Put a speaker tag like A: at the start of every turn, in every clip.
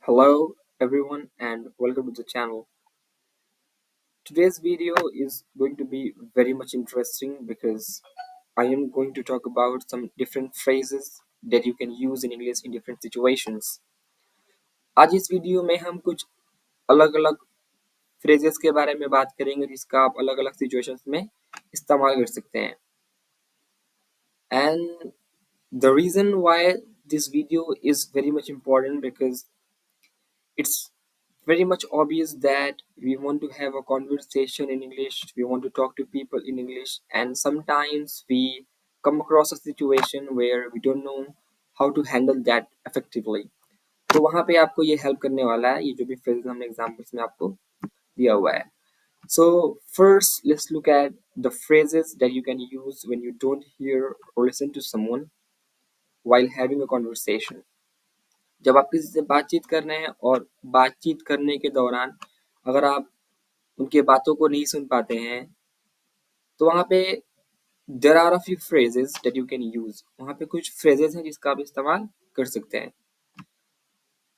A: Hello everyone and welcome to the channel. Today's video is going to be very much interesting because I am going to talk about some different phrases that you can use in English in different situations. आज इस video में हम कुछ अलग अलग phrases के बारे में बात करेंगे जिसका आप अलग अलग situations में इस्तेमाल कर सकते हैं. And the reason why this video is very much important because it's very much obvious that we want to have a conversation in English, we want to talk to people in English, and sometimes we come across a situation where we don't know how to handle that effectively. तो वहाँ पे आपको ये help करने वाला है ये जो भी फ्रेजेस हमने एग्जांपल्स में आपको दिया हुआ है. So first let's look at the phrases that you can use when you don't hear or listen to someone while having a conversation. जब आप किसी से बातचीत कर रहे हैं और बातचीत करने के दौरान अगर आप उनके बातों को नहीं सुन पाते हैं तो वहाँ पे there are a few phrases that you can use. वहाँ पे कुछ फ्रेजेस हैं जिसका आप इस्तेमाल कर सकते हैं.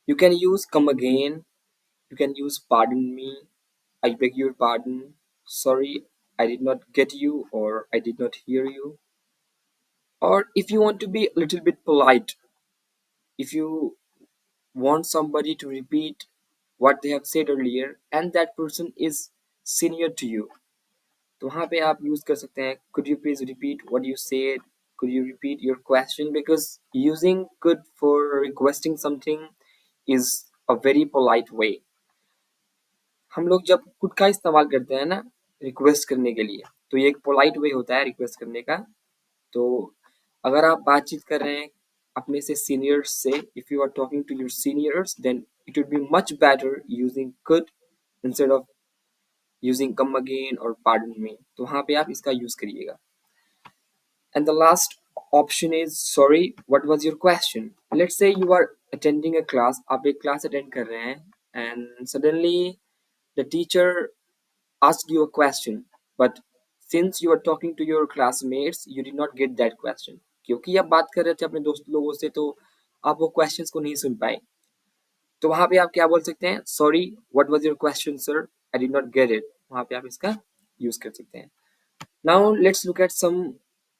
A: You can use come again, you can use pardon me, I beg your pardon, sorry I did not get you or I did not hear you. Or if you want to be a little bit polite, if you want somebody to repeat what they have said earlier and that person is senior to you, तो वहाँ पे आप use कर सकते हैं could you please repeat what you said, could you repeat your question, because using could for requesting something is a very polite way. हम लोग जब could का इस्तेमाल करते हैं ना रिक्वेस्ट करने के लिए तो ये एक पोलाइट वे होता है रिक्वेस्ट करने का. तो अगर आप बातचीत कर रहे हैं अपने से सीनियर्स से, if you are talking to your seniors then it would be much better using could instead of using come again और pardon me. तो वहाँ पे आप इसका यूज करिएगा. And the last option is sorry, what was your question? Let's say you are attending a class, आप एक class attend कर रहे हैं and suddenly the teacher asked you a question, but since you are talking to your classmates you did not get that question. क्योंकि आप बात कर रहे थे अपने दोस्त लोगों से तो आप वो questions को नहीं सुन पाए. तो वहाँ पे आप क्या बोल सकते हैं sorry, what was your question sir, I did not get it. वहाँ पे आप इसका यूज कर सकते हैं. Now let's look at some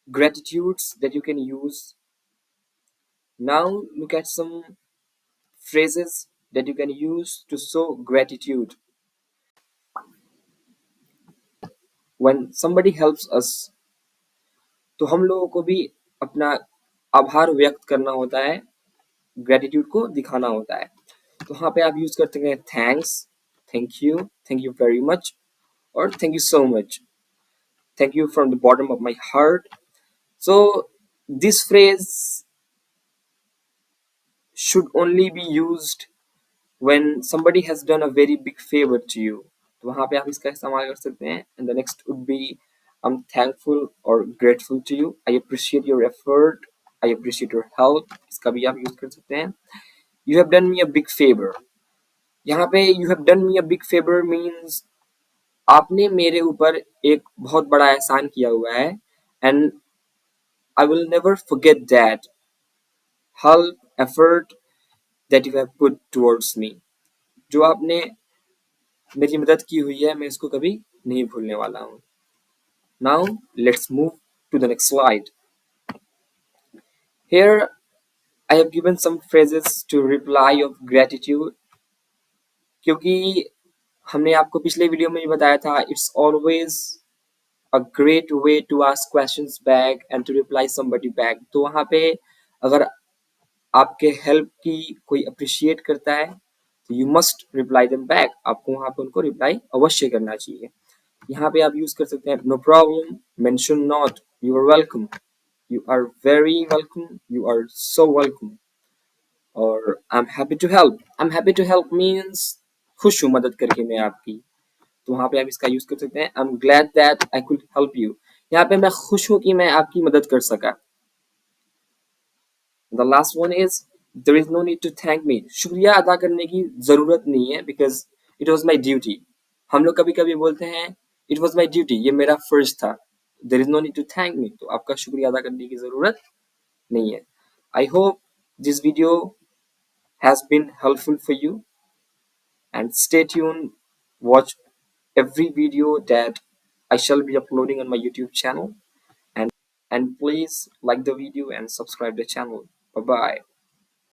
A: gratitudes that you can use. Now look at some phrases that you can use to show gratitude. When somebody helps us, तो हम लोगों को भी अपना आभार व्यक्त करना होता है, ग्रेटिट्यूड को दिखाना होता है. तो वहाँ पे आप यूज करते हैं thanks, thank you very much और thank you so much, thank you from the bottom of my heart. So this phrase should only be used when somebody has done a very big favor to you. तो वहाँ पे आप इसका इस्तेमाल कर सकते हैं. And the next would be I'm thankful or grateful to you. I appreciate your effort. I appreciate your help. इसका भी आप यूज कर सकते हैं. You have done me a big favor. यहाँ पे you have done me a big favor means आपने मेरे ऊपर एक बहुत बड़ा एहसान किया हुआ है and I will never forget that help, effort that you have put towards me. जो आपने मेरी मदद की हुई है मैं इसको कभी नहीं भूलने वाला हूँ. Now let's move to the next slide. Here I have given some phrases to reply of gratitude. क्योंकि हमने आपको पिछले वीडियो में भी बताया था it's always a great way to ask questions back and to reply somebody back. तो वहाँ पे अगर आपके हेल्प की कोई अप्रिशिएट करता है तो you must reply them back. आपको वहाँ पे उनको रिप्लाई अवश्य करना चाहिए. यहाँ पे आप यूज कर सकते हैं no problem, mention not, you are welcome, you are very welcome, you are so welcome, और I am happy to help. I am happy to help means खुश हूँ मदद करके मैं आपकी. तो वहाँ पे आप इसका यूज कर सकते हैं I am glad that I could help you. यहाँ पे मैं खुश हूँ कि मैं आपकी मदद कर सका. The last one is there is no need to thank me. शुक्रिया अदा करने की जरूरत नहीं है because it was my duty. हम लोग कभी कभी बोलते हैं it was my duty, ये मेरा फर्ज था. There is no need to thank me. तो आपका शुक्रिया अदा करने की जरूरत नहीं है. I hope this video has been helpful for you, and stay tuned. Watch every video that I shall be uploading on my YouTube channel, and please like the video and subscribe the channel. Bye bye.